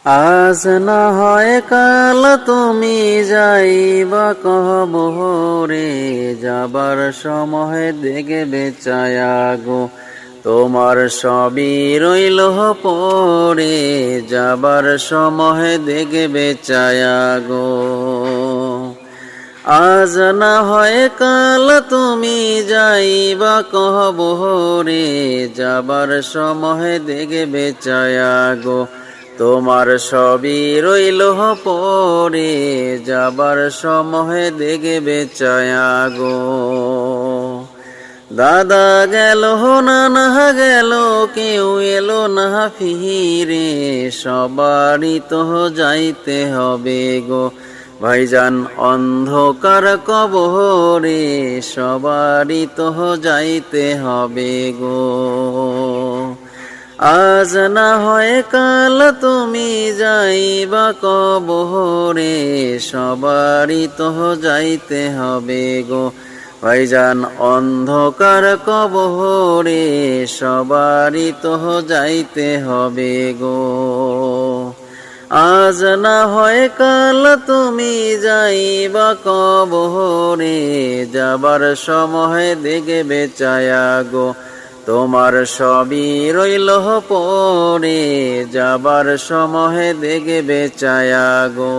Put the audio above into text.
আজ না হয় কাল তুমি যাইবা কবরে, যাবার সময় দেখবে চায়া গো তোমার সবই রইল পড়ে, যাবার সময় দেখবে চায়া গো। আজ না হয় কাল তুমি যাইবা কবরে, যাবার সময় দেখবে চায়া গো তোমার সবই রইল পড়ে, যাবার সময় দেখবে চায়া গো। দাদা গেল নানা গেল কেউ এলো না ফিরে, সবারই তো যাইতে হবে গো ভাইজান অন্ধকার কবরে, সবারই তো যাইতে হবে গো। আজ না হয় কাল তুমি যাইবা কবরে, সবারই তো যাইতে হবে গো ভাইজান অন্ধকার কবরে, সবারই তো যাইতে হবে গো। আজ না হয় কাল তুমি যাইবা কবরে, যাবার সময় দেখবে চায়া গো তোমার সবই রইল পড়ে, যাবার সময় দেখবে চায়া গো।